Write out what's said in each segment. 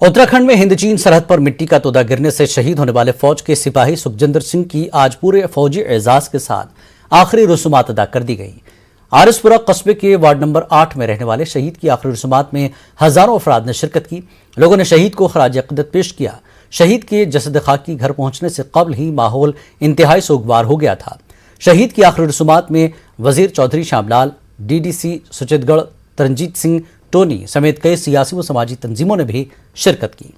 उत्तराखंड में हिंद चीन सरहद पर मिट्टी का तोदा गिरने से शहीद होने वाले फौज के सिपाही सुखजिंदर सिंह की आज पूरे फौजी एजाज के साथ आखिरी रसूमात अदा कर दी गई। आरसपुरा कस्बे के वार्ड नंबर 8 में रहने वाले शहीद की आखिरी रसूमात में हजारों अफराद ने शिरकत की। लोगों ने शहीद को खराज अक़ीदत पेश किया। शहीद के जसद खाकी घर पहुंचने से कबल ही माहौल इंतहाई सोगवार हो गया था। शहीद की आखिरी रसूमात में वजीर चौधरी श्यामलाल, डीडीसी सुचितगढ़ तरनजीत सिंह टोनी समेत कई सियासी व समाजी तंजीमों ने भी शिरकत की।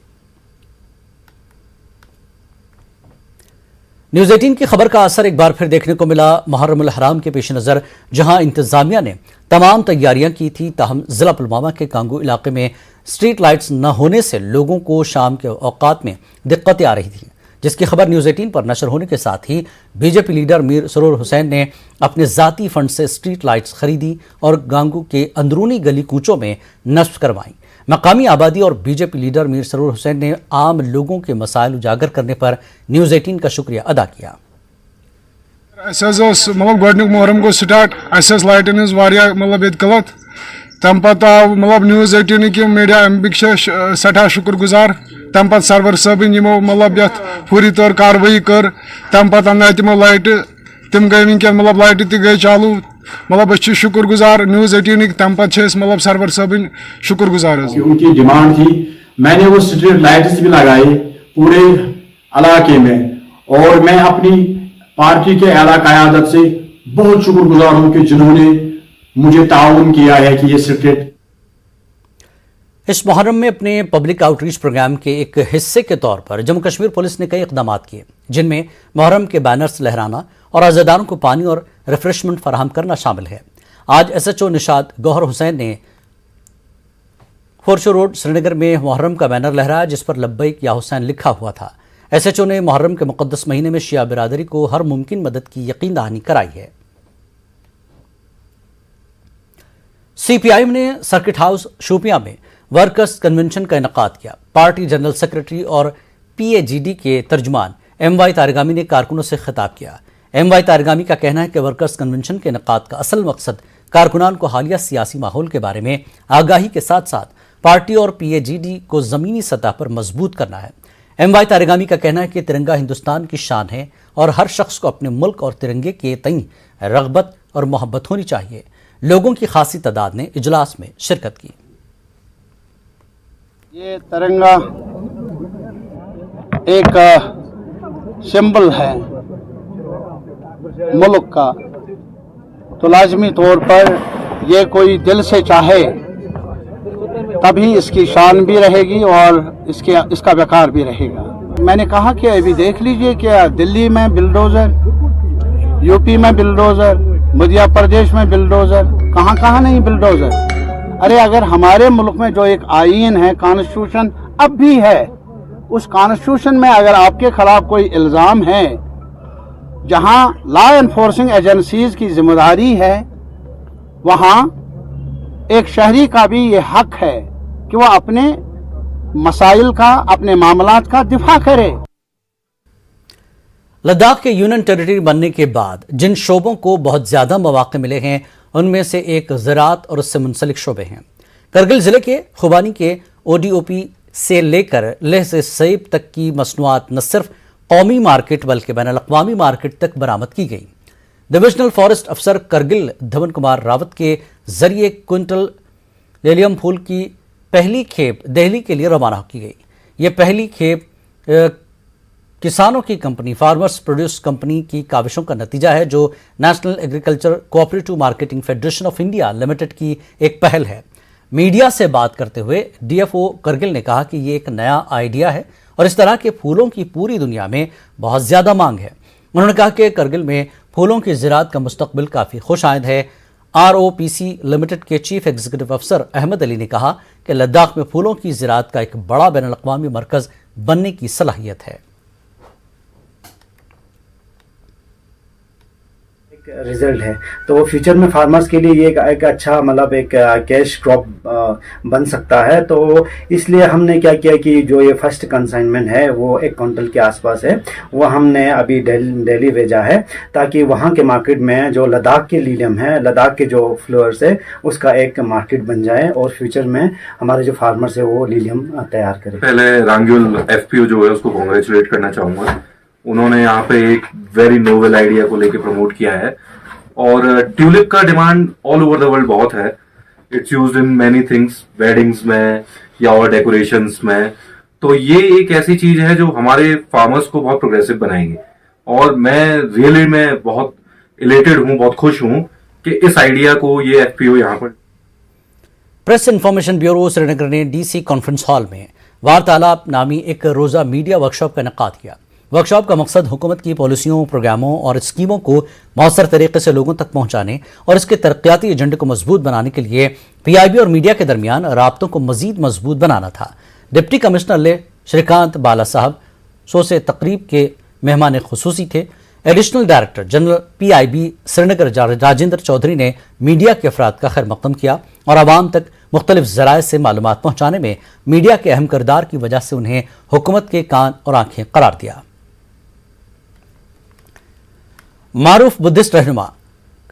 न्यूज़ 18 की खबर का असर एक बार फिर देखने को मिला। मुहर्रमुल हराम के पेश नज़र जहां इंतजामिया ने तमाम तैयारियां की थी, ताहम जिला पुलवामा के कांगू इलाके में स्ट्रीट लाइट्स न होने से लोगों को शाम के औकात में दिक्कतें आ रही थी, जिसकी खबर न्यूज़ 18 पर नशर होने के साथ ही बीजेपी लीडर मीर सरूर हुसैन ने अपने ज़ाती फंड से स्ट्रीट लाइट्स खरीदी और गांगू के अंदरूनी गली कूचों में नस्ब करवाई। मकामी आबादी और बीजेपी लीडर मीर सरूर हुसैन ने आम लोगों के मसाइल उजागर करने पर न्यूज़ 18 का शुक्रिया अदा किया। गोडनिक मुहर्रम गो स्टार्ट लाइटन गलत तम पत आव न्यूज़ 18 की मीडिया अम्बिक सठा शुक्र गुजार। तम पत सरवर सबन यमो पूरी तौर कार्रवाई कर तम पत अन्न तमो लाइट तम गई वनकन लाइट गई चालू। शुक्र गुजार न्यूज़ 18 तम पत सरवर सबन शुक्र गुजार। उनकी डिमांड थी, मैंने वो स्ट्रीट लाइट्स भी लगाई पूरे इलाके में और मैं अपनी पार्टी के आला क़यादत से बहुत शुक्रगुजार हूं कि जिन्होंने मुझे ताउन किया है कि ये स्ट्रीट। इस मुहर्रम में अपने पब्लिक आउटरीच प्रोग्राम के एक हिस्से के तौर पर जम्मू कश्मीर पुलिस ने कई इक़दाम किए, जिनमें मुहर्रम के बैनर्स लहराना और अज़ादारों को पानी और रिफ्रेशमेंट फराहम करना शामिल है। आज SHO निशात गौहर हुसैन ने फोरशो रोड श्रीनगर में मुहर्रम का बैनर लहराया, जिस पर लब्बैक या हुसैन लिखा हुआ था। SHO ने मुहर्रम के मुक़द्दस महीने में शिया बिरादरी को हर मुमकिन मदद की यकीन दहानी कराई है। CPIM ने सर्किट हाउस शोपियां में वर्कर्स कन्वेंशन का इनेकाद किया। पार्टी जनरल सेक्रेटरी और PAGD के तर्जुमान MY तारगामी ने कारकुनों से खिताब किया। MY तारगामी का कहना है कि वर्कर्स कन्वेंशन के इनेकाद का असल मकसद कारकुनान को हालिया सियासी माहौल के बारे में आगाही के साथ साथ पार्टी और PAGD को ज़मीनी सतह पर मजबूत करना है। MY तारगामी का कहना है कि तिरंगा हिंदुस्तान की शान है और हर शख्स को अपने मुल्क और तिरंगे के तई रग़बत और मोहब्बत होनी चाहिए। लोगों की खासी तादाद ने इजलास में शिरकत की। ये तिरंगा एक सिंबल है मुल्क का, तो लाजमी तौर पर ये कोई दिल से चाहे तभी इसकी शान भी रहेगी और इसका वक़ार भी रहेगा। मैंने कहा कि अभी देख लीजिए कि दिल्ली में बिलडोज़र, UP में बिलडोज़र, मध्य प्रदेश में बिलडोज़र, कहाँ कहाँ नहीं बिलडोज़र। अरे अगर हमारे मुल्क में जो एक आईन है, कॉन्स्टिट्यूशन अब भी है, उस कॉन्स्टिट्यूशन में अगर आपके खिलाफ कोई इल्ज़ाम है, जहां लॉ एनफोर्सिंग एजेंसीज की जिम्मेदारी है, वहां एक शहरी का भी ये हक है कि वह अपने मसाइल का, अपने मामलात का दिफा करे। लद्दाख के यूनियन टेरिटरी बनने के बाद जिन शोबों को बहुत ज्यादा मौके मिले हैं, उनमें से एक ज़राअत और उससे मुंसलिक शोबे हैं। करगिल जिले के खुबानी के ODOP से लेकर लेह से सेब तक की मसनूआत न सिर्फ कौमी मार्केट बल्कि बैनुल-अक़वामी मार्केट तक बरामद की गई। डिविजनल फॉरेस्ट अफसर करगिल धवन कुमार रावत के जरिए क्विंटल लेलियम फूल की पहली खेप दिल्ली के लिए रवाना की गई। ये पहली खेप किसानों की कंपनी फार्मर्स प्रोड्यूस कंपनी की काविशों का नतीजा है, जो national agriculture cooperative marketing federation of India limited की एक पहल है। मीडिया से बात करते हुए DFO करगिल ने कहा कि ये एक नया आइडिया है और इस तरह के फूलों की पूरी दुनिया में बहुत ज़्यादा मांग है। उन्होंने कहा कि करगिल में फूलों की ज़राअत का मुस्तकबिल काफ़ी खुशाइंद है। ROPC लिमिटेड के चीफ एग्जीक्यूटिव अफसर अहमद अली ने कहा कि लद्दाख में फूलों की ज़राअत का एक बड़ा बैनुल-अक़वामी मरकज़ बनने की सलाहियत है। रिजल्ट है, तो वो फ्यूचर में फार्मर्स के लिए ये एक अच्छा मतलब एक कैश क्रॉप बन सकता है। तो इसलिए हमने क्या किया कि जो ये फर्स्ट कंसाइनमेंट है वो 1 क्विंटल के आसपास है, वो हमने अभी दिल्ली भेजा है ताकि वहाँ के मार्केट में जो लद्दाख के लीलियम है, लद्दाख के जो फ्लावर्स है, उसका एक मार्केट बन जाए और फ्यूचर में हमारे जो फार्मर्स है वो लीलियम तैयार करें। पहले रांग्योल एफपीओ जो है उसको कांग्रेचुलेट करना चाहूँगा। उन्होंने यहाँ पे एक वेरी नोवेल आइडिया को लेके प्रमोट किया है और ट्यूलिप का demand all over the world बहुत है। It's used in many things, weddings में या और डेकोरेशंस में। तो ये एक ऐसी चीज है जो हमारे फार्मर्स को बहुत प्रोग्रेसिव बनाएंगे और मैं बहुत इलेटेड हूँ, बहुत खुश हूँ कि इस आइडिया को ये एफपीओ यहाँ पर। प्रेस इन्फॉर्मेशन ब्यूरो श्रीनगर ने डीसी कॉन्फ्रेंस हॉल में वार्तालाप नामी एक रोज़ा मीडिया वर्कशॉप का इनेकाद किया। वर्कशॉप का मकसद हुकूमत की पॉलिसियों, प्रोग्रामों और स्कीमों को मौसर तरीके से लोगों तक पहुंचाने और इसके तरक्याती एजेंडे को मजबूत बनाने के लिए पीआईबी और मीडिया के दरमियान राब्तों को मजीद मजबूत बनाना था। डिप्टी कमिश्नर ले श्रीकांत बाला साहब सोसे तकरीब के मेहमान खुसूसी थे। Additional director general PIB Srinagar Rajendra Chaudhary ने मीडिया के अफराद का खैर मकदम किया और आवाम तक मुख्तलिफ ज़राए से मालूमात पहुंचाने में मीडिया के अहम किरदार की वजह से उन्हें हुकूमत के कान और आंखें करार दिया। मारूफ बुद्धिस्ट रहनुमा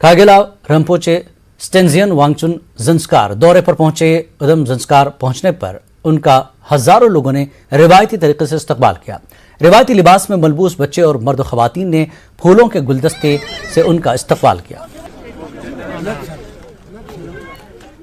खागेला रंपोचे स्टेंजियन वांगचुन ज़ंस्कार दौरे पर पहुंचे। उधम ज़ंस्कार पहुंचने पर उनका हजारों लोगों ने रिवायती तरीके से इस्तकबाल किया। रिवायती लिबास में मलबूस बच्चे और मर्द ख़वातीन ने फूलों के गुलदस्ते से उनका इस्तकबाल किया।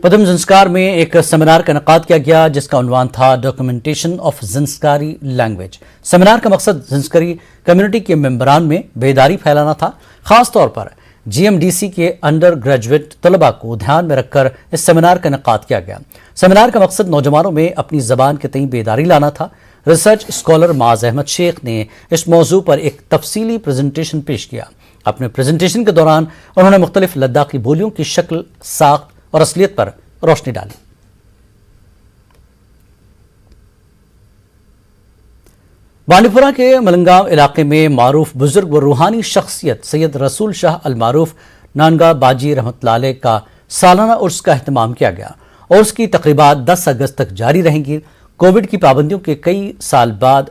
पदम ज़ंस्कार में एक सेमिनार का इनेकाद किया गया जिसका उन्वान था डॉक्यूमेंटेशन ऑफ ज़ंस्कारी लैंग्वेज। सेमिनार का मकसद ज़ंस्कारी कम्युनिटी के मेंबरान में बेदारी फैलाना था। खास तौर पर जीएमडीसी के अंडर ग्रेजुएट तलबा को ध्यान में रखकर इस सेमिनार का इनेकाद किया गया। सेमिनार का मकसद नौजवानों में अपनी ज़बान के तई बेदारी लाना था। रिसर्च स्कॉलर माज अहमद शेख ने इस मौजू पर एक तफसीली प्रेजेंटेशन पेश किया। अपने प्रेजेंटेशन के दौरान उन्होंने मुख्तलिफ लद्दाखी बोलियों की शक्ल, साख्त और असलियत पर रोशनी डाली। बांडीपुरा के मलंगांव इलाके में मारूफ बुजुर्ग व रूहानी शख्सियत सैयद रसूल शाह अल मारूफ नानगा बाजी रहमतुल्लाह अलैह का सालाना उर्स का अहतमाम किया गया और उसकी तकरीबात 10 अगस्त तक जारी रहेंगी। कोविड की पाबंदियों के कई साल बाद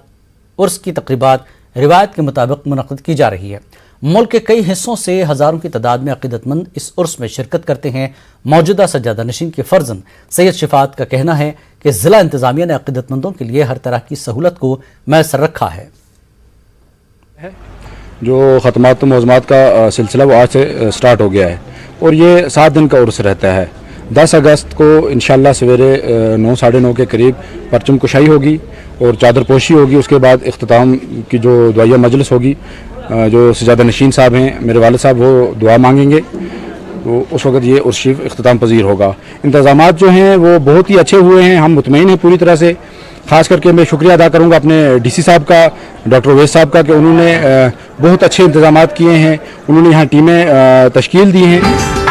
उर्स की तकरीबात रिवायत के मुताबिक मुनक़्क़िद की जा रही है। मुल्क के कई हिस्सों से हज़ारों की तादाद में अक़ीदतमंद इस उर्स में शिरकत करते हैं। मौजूदा सज्जादा नशीन के फर्जंद सैयद शिफात का कहना है कि ज़िला इंतज़ामिया ने अक़ीदतमंदों के लिए हर तरह की सहूलत को मैसर रखा है। जो ख़त्मात मौज़ूमात का सिलसिला वो आज से स्टार्ट हो गया है और ये 7 दिन का उर्स रहता है। 10 अगस्त को इंशाअल्लाह सवेरे 9 साढ़े 9 के करीब परचम कुशाई होगी और चादर पोशी होगी। उसके बाद इख्तिताम की जो दुआया मजलिस होगी, जो सज्जादा नशीन साहब हैं मेरे वालिद साहब, वो दुआ मांगेंगे, तो उस वक्त ये उर्स शरीफ इख्तिताम पजीर होगा। इंतज़ामात जो हैं वो बहुत ही अच्छे हुए हैं, हम मुतमईन हैं पूरी तरह से। ख़ास करके मैं शुक्रिया अदा करूँगा अपने डीसी साहब का, डॉक्टर अवैस साहब का, कि उन्होंने बहुत अच्छे इंतज़ामात किए हैं। उन्होंने यहाँ टीमें तश्कील दी हैं।